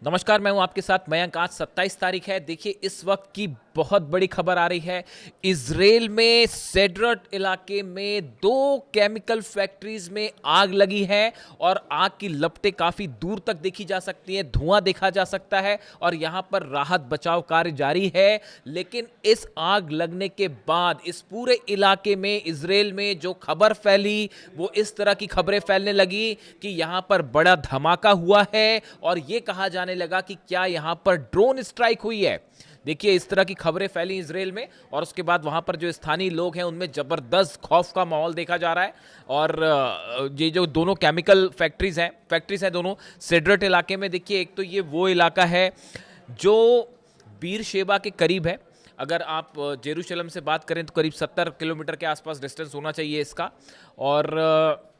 नमस्कार, मैं हूं आपके साथ मयंक। आज 27 तारीख है। देखिए, इस वक्त की बहुत बड़ी खबर आ रही है। इजराइल में सेड्रट इलाके में दो केमिकल फैक्ट्रीज में आग लगी है और आग की लपटें काफी दूर तक देखी जा सकती हैं, धुआं देखा जा सकता है और यहां पर राहत बचाव कार्य जारी है। लेकिन इस आग लगने के बाद इस पूरे इलाके में, इजराइल में जो खबर फैली वो इस तरह की खबरें फैलने लगी कि यहां पर बड़ा धमाका हुआ है और यह कहा जाने लगा कि क्या यहां पर ड्रोन स्ट्राइक हुई है। देखिए, इस तरह की खबरें फैली इजराइल में और उसके बाद वहां पर जो स्थानीय लोग हैं उनमें जबरदस्त खौफ का माहौल देखा जा रहा है। और ये जो दोनों केमिकल फैक्ट्रीज हैं दोनों सेड्रट इलाके में। देखिए, एक तो ये वो इलाका है जो बीर शेबा के करीब है। अगर आप जेरूशलम से बात करें तो करीब 70 किलोमीटर के आसपास डिस्टेंस होना चाहिए इसका। और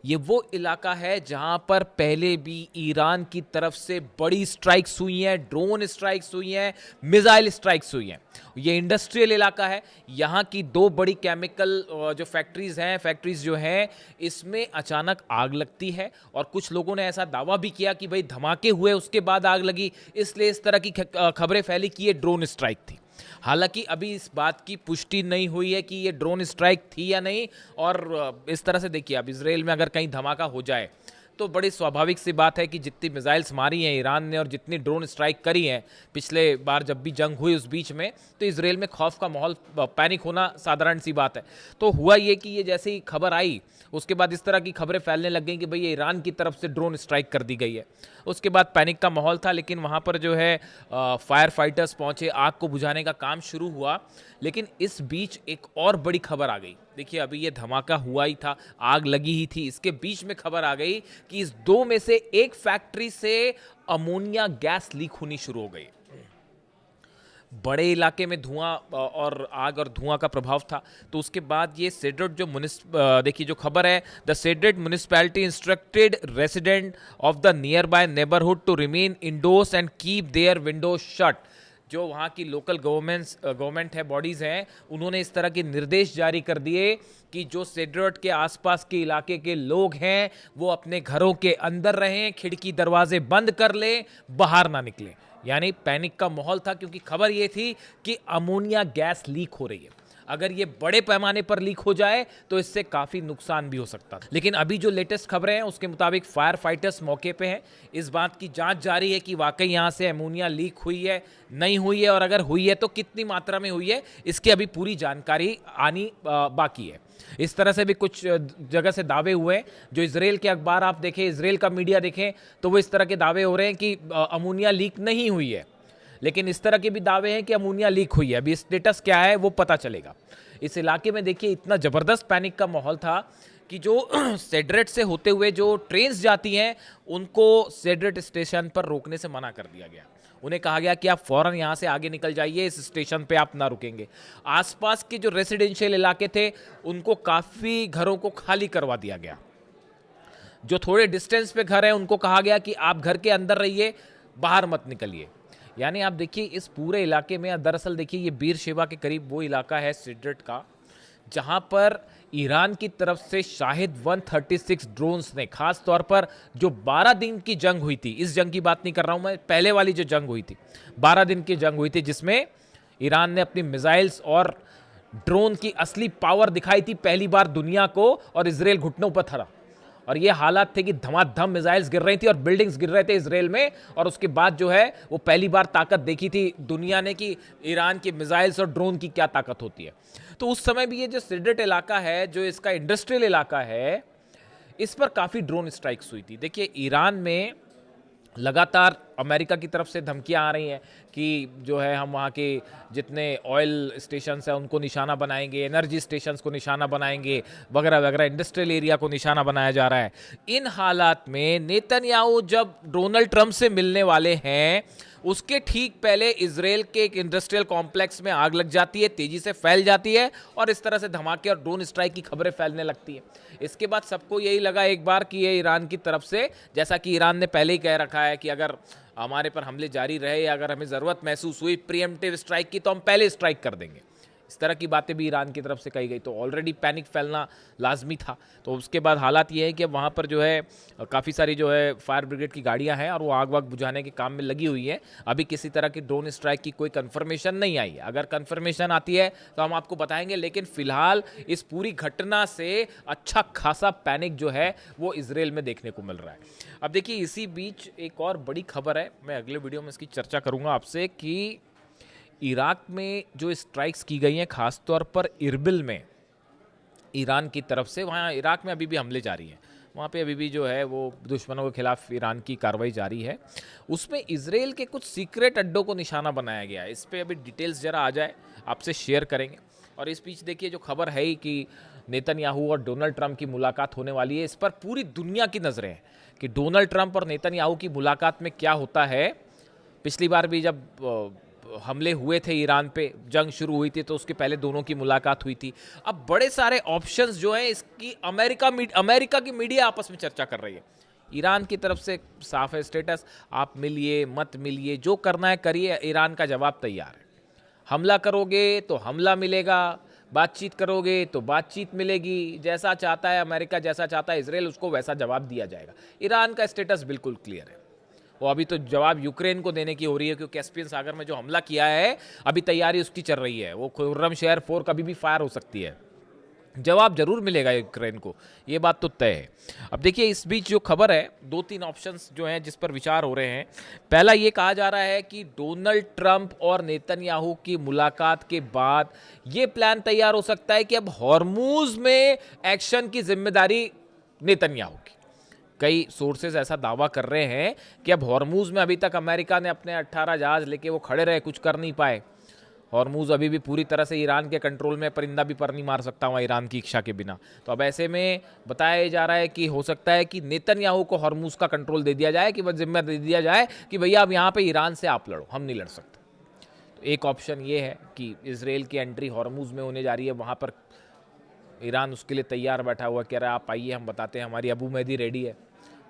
ये वो इलाका है जहां पर पहले भी ईरान की तरफ से बड़ी स्ट्राइक्स हुई हैं, ड्रोन स्ट्राइक्स हुई हैं, मिसाइल स्ट्राइक्स हुई हैं। ये इंडस्ट्रियल इलाका है। यहाँ की दो बड़ी केमिकल जो फैक्ट्रीज जो हैं, इसमें अचानक आग लगती है और कुछ लोगों ने ऐसा दावा भी किया कि भाई धमाके हुए उसके बाद आग लगी, इसलिए इस तरह की खबरें फैली कि ये ड्रोन स्ट्राइक थी। हालांकि अभी इस बात की पुष्टि नहीं हुई है कि ये ड्रोन स्ट्राइक थी या नहीं। और इस तरह से देखिए, अब इसराइल में अगर कहीं धमाका हो जाए तो बड़ी स्वाभाविक सी बात है कि जितनी मिसाइल्स मारी हैं ईरान ने और जितनी ड्रोन स्ट्राइक करी हैं पिछले बार जब भी जंग हुई उस बीच में, तो इसराइल में खौफ का माहौल, पैनिक होना साधारण सी बात है। तो हुआ ये कि ये जैसे ही खबर आई उसके बाद इस तरह की खबरें फैलने लग गई कि भाई ये ईरान की तरफ से ड्रोन स्ट्राइक कर दी गई है। उसके बाद पैनिक का माहौल था, लेकिन वहाँ पर जो है फायर फाइटर्स पहुँचे, आग को बुझाने का काम शुरू हुआ। लेकिन इस बीच एक और बड़ी खबर आ गई। देखिए, अभी ये धमाका हुआ ही था, आग लगी ही थी, इसके बीच में खबर आ गई कि इस दो में से एक फैक्ट्री से अमोनिया गैस लीक होनी शुरू हो गई। बड़े इलाके में धुआं और आग और धुआं का प्रभाव था। तो उसके बाद ये सेड्रट जो देखिए जो खबर है, the Sedrat municipality instructed resident of the nearby neighbourhood to remain indoors and keep their windows shut. जो वहाँ की लोकल गवर्नमेंट है, बॉडीज़ हैं, उन्होंने इस तरह के निर्देश जारी कर दिए कि जो सेड्रट के आसपास के इलाके के लोग हैं वो अपने घरों के अंदर रहें, खिड़की दरवाजे बंद कर लें, बाहर ना निकलें। यानी पैनिक का माहौल था, क्योंकि खबर ये थी कि अमोनिया गैस लीक हो रही है। अगर ये बड़े पैमाने पर लीक हो जाए तो इससे काफ़ी नुकसान भी हो सकता था। लेकिन अभी जो लेटेस्ट खबरें हैं उसके मुताबिक फायर फाइटर्स मौके पे हैं। इस बात की जांच जारी है कि वाकई यहाँ से अमोनिया लीक हुई है, नहीं हुई है, और अगर हुई है तो कितनी मात्रा में हुई है, इसकी अभी पूरी जानकारी आनी बाकी है। इस तरह से भी कुछ जगह से दावे हुए हैं। जो इजराइल के अखबार आप देखें, इजराइल का मीडिया देखें, तो वो इस तरह के दावे हो रहे हैं कि अमोनिया लीक नहीं हुई है। लेकिन इस तरह के भी दावे हैं कि अमोनिया लीक हुई है। अभी स्टेटस क्या है वो पता चलेगा। इस इलाके में देखिए इतना ज़बरदस्त पैनिक का माहौल था कि जो सेड्रेट से होते हुए जो ट्रेन्स जाती हैं उनको सेड्रेट स्टेशन पर रोकने से मना कर दिया गया। उन्हें कहा गया कि आप फौरन यहाँ से आगे निकल जाइए, इस स्टेशन पे आप ना रुकेंगे। आसपास के जो रेसिडेंशियल इलाके थे उनको काफ़ी घरों को खाली करवा दिया गया। जो थोड़े डिस्टेंस पे घर हैं उनको कहा गया कि आप घर के अंदर रहिए, बाहर मत निकलिए। यानी आप देखिए इस पूरे इलाके में, दरअसल देखिए ये बीर शेबा के करीब वो इलाका है सेड्रट का जहां पर ईरान की तरफ से शाहिद 136 ड्रोन्स ने, खास तौर पर जो 12 दिन की जंग हुई थी, इस जंग की बात नहीं कर रहा हूं मैं, पहले वाली जो जंग हुई थी 12 दिन की जंग हुई थी जिसमें ईरान ने अपनी मिसाइल्स और ड्रोन की असली पावर दिखाई थी पहली बार दुनिया को, और इसराइल घुटनों पर था। और ये हालात थे कि धमाधम मिसाइल्स गिर रही थी और बिल्डिंग्स गिर रहे थे इसराइल में। और उसके बाद जो है वो पहली बार ताकत देखी थी दुनिया ने कि ईरान की मिसाइल्स और ड्रोन की क्या ताकत होती है। तो उस समय भी ये जो सेड्रेट इलाका है, जो इसका इंडस्ट्रियल इलाका है, इस पर काफ़ी ड्रोन स्ट्राइक्स हुई थी। देखिए, ईरान में लगातार अमेरिका की तरफ से धमकियां आ रही हैं कि जो है हम वहाँ के जितने ऑयल स्टेशंस हैं उनको निशाना बनाएंगे, एनर्जी स्टेशंस को निशाना बनाएंगे, वगैरह वगैरह, इंडस्ट्रियल एरिया को निशाना बनाया जा रहा है। इन हालात में नेतन्याहू जब डोनाल्ड ट्रंप से मिलने वाले हैं उसके ठीक पहले इसराइल के एक इंडस्ट्रियल कॉम्प्लेक्स में आग लग जाती है, तेजी से फैल जाती है और इस तरह से धमाके और ड्रोन स्ट्राइक की खबरें फैलने लगती है। इसके बाद सबको यही लगा एक बार कि ये ईरान की तरफ से, जैसा कि ईरान ने पहले ही कह रखा है कि अगर हमारे पर हमले जारी रहे या अगर हमें ज़रूरत महसूस हुई प्रीएम्प्टिव स्ट्राइक की तो हम पहले स्ट्राइक कर देंगे। इस तरह की बातें भी ईरान की तरफ से कही गई। तो ऑलरेडी पैनिक फैलना लाजमी था। तो उसके बाद हालात ये है कि अब वहाँ पर जो है काफ़ी सारी जो है फायर ब्रिगेड की गाड़ियाँ हैं और वो आग वाग बुझाने के काम में लगी हुई है। अभी किसी तरह की ड्रोन स्ट्राइक की कोई कंफर्मेशन नहीं आई है। अगर कंफर्मेशन आती है तो हम आपको बताएंगे, लेकिन फिलहाल इस पूरी घटना से अच्छा खासा पैनिक जो है वो इजराइल में देखने को मिल रहा है। अब देखिए, इसी बीच एक और बड़ी खबर है, मैं अगले वीडियो में इसकी चर्चा करूंगा आपसे, कि इराक में जो स्ट्राइक्स की गई हैं खासतौर पर इरबिल में ईरान की तरफ से, वहाँ इराक में अभी भी हमले जारी हैं, वहाँ पे अभी भी जो है वो दुश्मनों के खिलाफ ईरान की कार्रवाई जारी है। उसमें इजराइल के कुछ सीक्रेट अड्डों को निशाना बनाया गया है। इस पर अभी डिटेल्स ज़रा आ जाए आपसे शेयर करेंगे। और इस बीच देखिए, जो खबर है ही कि नेतन्याहू और डोनाल्ड ट्रंप की मुलाकात होने वाली है, इस पर पूरी दुनिया की नज़रें हैं कि डोनाल्ड ट्रंप और नेतन्याहू की मुलाकात में क्या होता है। पिछली बार भी जब हमले हुए थे ईरान पे, जंग शुरू हुई थी, तो उसके पहले दोनों की मुलाकात हुई थी। अब बड़े सारे ऑप्शंस जो हैं इसकी अमेरिका की मीडिया आपस में चर्चा कर रही है। ईरान की तरफ से साफ है स्टेटस, आप मिलिए मत मिलिए, जो करना है करिए, ईरान का जवाब तैयार है। हमला करोगे तो हमला मिलेगा, बातचीत करोगे तो बातचीत मिलेगी, जैसा चाहता है अमेरिका, जैसा चाहता है इजराइल, उसको वैसा जवाब दिया जाएगा। ईरान का स्टेटस बिल्कुल क्लियर है। वो अभी तो जवाब यूक्रेन को देने की हो रही है, क्योंकि कैस्पियन सागर में जो हमला किया है अभी तैयारी उसकी चल रही है। वो खुर्रमशहर 4 कभी भी फायर हो सकती है। जवाब जरूर मिलेगा यूक्रेन को, ये बात तो तय है। अब देखिए, इस बीच जो खबर है, 2-3 ऑप्शंस जो हैं जिस पर विचार हो रहे हैं। पहला ये कहा जा रहा है कि डोनाल्ड ट्रंप और नेतन्याहू की मुलाकात के बाद ये प्लान तैयार हो सकता है कि अब हॉर्मूज में एक्शन की जिम्मेदारी नेतन्याहू की। कई सोर्सेज ऐसा दावा कर रहे हैं कि अब हॉर्मूज में अभी तक अमेरिका ने अपने 18 जहाज लेके वो खड़े रहे, कुछ कर नहीं पाए। हॉर्मूज अभी भी पूरी तरह से ईरान के कंट्रोल में, परिंदा भी पर नहीं मार सकता वहाँ ईरान की इच्छा के बिना। तो अब ऐसे में बताया जा रहा है कि हो सकता है कि नेतन्याहू को हॉर्मूज का कंट्रोल दे दिया जाए, कि बस जिम्मा दे दिया जाए कि भैया अब यहाँ पे ईरान से आप लड़ो, हम नहीं लड़ सकते। तो एक ऑप्शन ये है कि इसराइल की एंट्री हॉर्मूज में होने जा रही है, वहाँ पर ईरान उसके लिए तैयार बैठा हुआ, कह रहा है आप आइए, हम बताते हैं, हमारी अबू मेहदी रेडी है,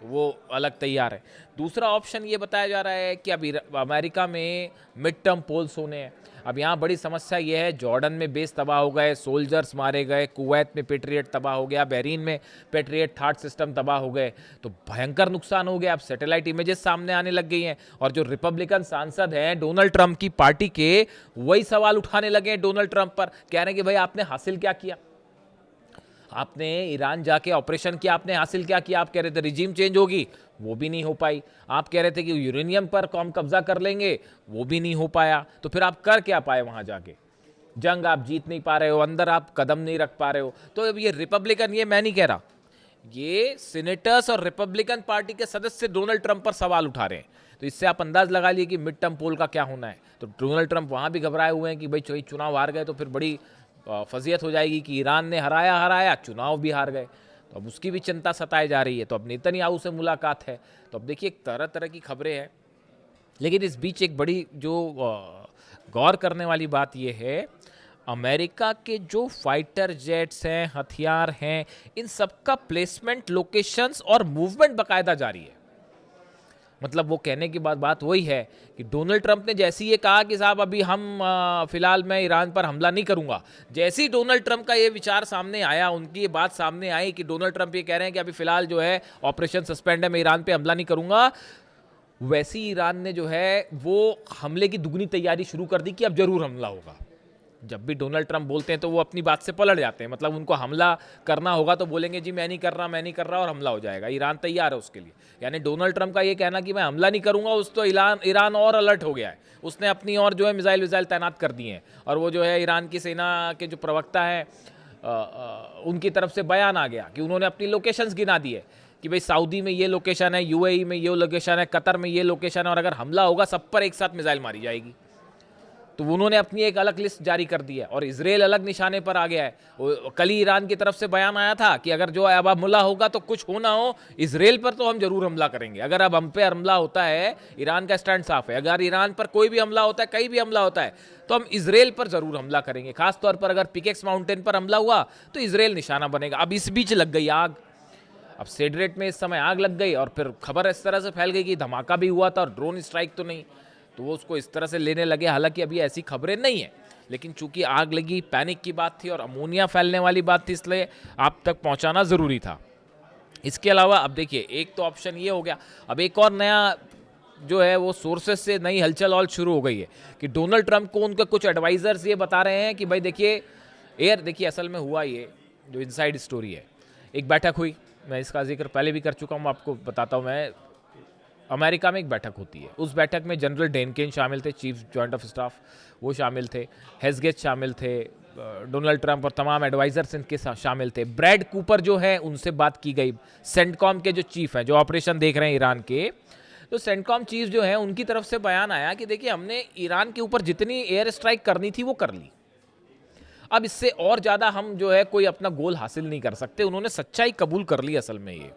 तो वो अलग तैयार है। दूसरा ऑप्शन ये बताया जा रहा है कि अब अमेरिका में मिड टर्म पोल्स होने हैं। अब यहाँ बड़ी समस्या ये है, जॉर्डन में बेस तबाह हो गए, सोल्जर्स मारे गए, कुवैत में पेट्रियट तबाह हो गया, बहरीन में पेट्रियट थर्ड सिस्टम तबाह हो गए, तो भयंकर नुकसान हो गया। अब सैटेलाइट इमेजेस सामने आने लग गई हैं, और जो रिपब्लिकन सांसद हैं डोनाल्ड ट्रंप की पार्टी के, वही सवाल उठाने लगे हैं डोनाल्ड ट्रंप पर, कह रहे हैं कि भाई आपने हासिल क्या किया, आपने ईरान जाके ऑपरेशन किया, आपने हासिल क्या किया। आप कह रहे थे रिजीम चेंज होगी, वो भी नहीं हो पाई। आप कह रहे थे कि यूरेनियम पर हम कब्जा कर लेंगे, वो भी नहीं हो पाया। तो फिर आप कर क्या पाए वहां जाके? जंग आप जीत नहीं पा रहे हो, अंदर आप कदम नहीं रख पा रहे हो। तो अब ये रिपब्लिकन, ये मैं नहीं कह रहा, ये सीनेटर्स और रिपब्लिकन पार्टी के सदस्य डोनाल्ड ट्रंप पर सवाल उठा रहे हैं। तो इससे आप अंदाज लगा लिए कि मिड टर्म पोल का क्या होना है। तो डोनाल्ड ट्रंप वहां भी घबराए हुए हैं कि भाई चुनाव हार गए तो फिर बड़ी फजीयत हो जाएगी कि ईरान ने हराया, चुनाव भी हार गए। तो अब उसकी भी चिंता सताई जा रही है। तो अब नेतन्याहू से मुलाकात है। तो अब देखिए, तरह तरह की खबरें हैं, लेकिन इस बीच एक बड़ी जो गौर करने वाली बात यह है, अमेरिका के जो फाइटर जेट्स हैं, हथियार हैं, इन सबका प्लेसमेंट, लोकेशंस और मूवमेंट बाकायदा जारी है। मतलब वो कहने की बात वही है कि डोनाल्ड ट्रंप ने जैसे ये कहा कि साहब अभी हम फिलहाल मैं ईरान पर हमला नहीं करूंगा, जैसे ही डोनाल्ड ट्रंप का ये विचार सामने आया, उनकी ये बात सामने आई कि डोनाल्ड ट्रंप ये कह रहे हैं कि अभी फिलहाल जो है ऑपरेशन सस्पेंड है, मैं ईरान पे हमला नहीं करूंगा, वैसे ही ईरान ने जो है वो हमले की दुगनी तैयारी शुरू कर दी कि अब जरूर हमला होगा। जब भी डोनाल्ड ट्रंप बोलते हैं तो वो अपनी बात से पलट जाते हैं। मतलब उनको हमला करना होगा तो बोलेंगे जी मैं नहीं कर रहा, और हमला हो जाएगा। ईरान तैयार है उसके लिए। यानी डोनाल्ड ट्रंप का ये कहना कि मैं हमला नहीं करूंगा, उस तो ईरान और अलर्ट हो गया है। उसने अपनी और जो है मिसाइल तैनात कर दिए हैं। और वो जो है ईरान की सेना के जो प्रवक्ता है उनकी तरफ से बयान आ गया कि उन्होंने अपनी लोकेशंस गिना दी है कि भाई सऊदी में ये लोकेशन है, यूएई में ये लोकेशन है, कतर में ये लोकेशन है, और अगर हमला होगा सब पर एक साथ मिसाइल मारी जाएगी। तो उन्होंने अपनी एक अलग लिस्ट जारी कर दी है, और इजराइल अलग निशाने पर आ गया है। कल ही ईरान की तरफ से बयान आया था कि अगर जो अब हमला होगा तो कुछ हो ना हो, इजराइल पर तो हम जरूर हमला करेंगे। अगर अब हम पे हमला होता है, ईरान का स्टैंड साफ है, अगर ईरान पर कोई भी हमला होता है, कहीं भी हमला होता है, तो हम इजराइल पर जरूर हमला करेंगे। खासतौर पर अगर पिकेक्स माउंटेन पर हमला हुआ तो इजराइल निशाना बनेगा। अब इस बीच लग गई आग। अब सेड्रेट में इस समय आग लग गई, और फिर खबर इस तरह से फैल गई कि धमाका भी हुआ था और ड्रोन स्ट्राइक तो नहीं, तो वो उसको इस तरह से लेने लगे। हालांकि अभी ऐसी खबरें नहीं है, लेकिन चूंकि आग लगी, पैनिक की बात थी और अमोनिया फैलने वाली बात थी, इसलिए आप तक पहुंचाना ज़रूरी था। इसके अलावा अब देखिए, एक तो ऑप्शन ये हो गया, अब एक और नया जो है वो सोर्सेस से नई हलचल और शुरू हो गई है कि डोनाल्ड ट्रंप को उनके कुछ एडवाइजर्स ये बता रहे हैं कि भाई देखिए असल में हुआ ये जो इनसाइड स्टोरी है, एक बैठक हुई, मैं इसका जिक्र पहले भी कर चुका हूँ, आपको बताता हूँ मैं। अमेरिका में एक बैठक होती है, उस बैठक में जनरल डेनकेन शामिल थे, चीफ जॉइंट ऑफ स्टाफ, वो शामिल थे, हेस्गेट शामिल थे, डोनाल्ड ट्रंप और तमाम एडवाइजर्स इनके साथ शामिल थे। ब्रैड कूपर जो है उनसे बात की गई, सेंटकॉम के जो चीफ हैं, जो ऑपरेशन देख रहे हैं ईरान के, तो सेंटकॉम चीफ जो है उनकी तरफ से बयान आया कि देखिए हमने ईरान के ऊपर जितनी एयर स्ट्राइक करनी थी वो कर ली, अब इससे और ज़्यादा हम जो है कोई अपना गोल हासिल नहीं कर सकते। उन्होंने सच्चाई कबूल कर ली असल में ये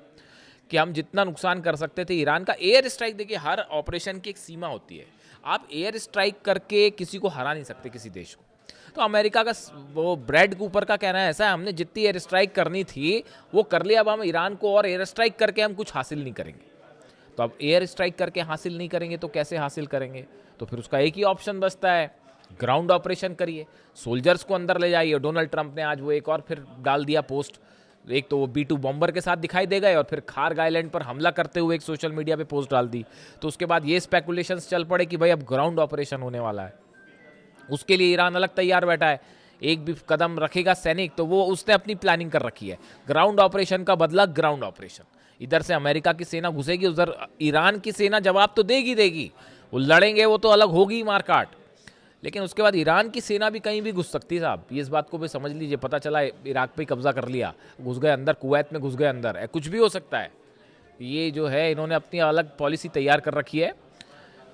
कि हम जितना नुकसान कर सकते थे ईरान का। एयर स्ट्राइक, देखिए हर ऑपरेशन की एक सीमा होती है, आप एयर स्ट्राइक करके किसी को हरा नहीं सकते, किसी देश को। तो अमेरिका का वो ब्रैड कूपर का कहना है ऐसा है, हमने जितनी एयर स्ट्राइक करनी थी वो कर लिया, अब हम ईरान को और एयर स्ट्राइक करके हम कुछ हासिल नहीं करेंगे। तो अब एयर स्ट्राइक करके हासिल नहीं करेंगे तो कैसे हासिल करेंगे? तो फिर उसका एक ही ऑप्शन बचता है, ग्राउंड ऑपरेशन करिए, सोल्जर्स को अंदर ले जाइए। डोनाल्ड ट्रंप ने आज वो एक और फिर डाल दिया पोस्ट, एक तो वो B-2 बॉम्बर के साथ दिखाई दे गए और फिर खार्ग आइलैंड पर हमला करते हुए एक सोशल मीडिया पे पोस्ट डाल दी। तो उसके बाद ये स्पेकुलेशंस चल पड़े कि भाई अब ग्राउंड ऑपरेशन होने वाला है, उसके लिए ईरान अलग तैयार बैठा है। एक भी कदम रखेगा सैनिक तो वो उसने अपनी प्लानिंग कर रखी है, ग्राउंड ऑपरेशन का बदला ग्राउंड ऑपरेशन। इधर से अमेरिका की सेना घुसेगी, उधर ईरान की सेना जवाब तो देगी, वो लड़ेंगे, वो तो अलग होगी मारकाट, लेकिन उसके बाद ईरान की सेना भी कहीं भी घुस सकती है साहब, ये इस बात को भी समझ लीजिए। पता चला इराक पे कब्जा कर लिया, घुस गए अंदर, कुवैत में घुस गए अंदर, कुछ भी हो सकता है। ये जो है इन्होंने अपनी अलग पॉलिसी तैयार कर रखी है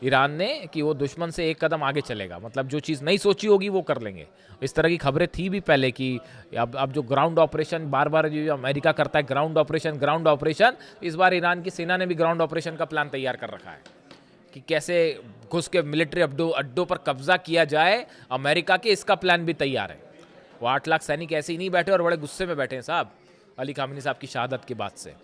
ईरान ने कि वो दुश्मन से एक कदम आगे चलेगा, मतलब जो चीज़ नहीं सोची होगी वो कर लेंगे। इस तरह की खबरें थी भी पहले कि अब जो ग्राउंड ऑपरेशन बार बार जो अमेरिका करता है, ग्राउंड ऑपरेशन, इस बार ईरान की सेना ने भी ग्राउंड ऑपरेशन का प्लान तैयार कर रखा है कि कैसे घुस के मिलिट्री अड्डों पर कब्जा किया जाए अमेरिका के, इसका प्लान भी तैयार है। वो 8 लाख सैनिक ऐसे ही नहीं बैठे और बड़े गुस्से में बैठे हैं साहब, अली खामेनी साहब की शहादत के बाद से,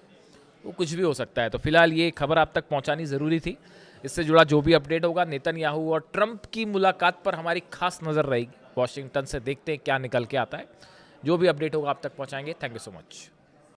वो कुछ भी हो सकता है। तो फिलहाल ये खबर आप तक पहुंचानी ज़रूरी थी। इससे जुड़ा जो भी अपडेट होगा, नेतन्याहू और ट्रंप की मुलाकात पर हमारी खास नज़र रहेगी। वॉशिंगटन से देखते हैं क्या निकल के आता है, जो भी अपडेट होगा आप तक पहुंचाएंगे। Thank you so much.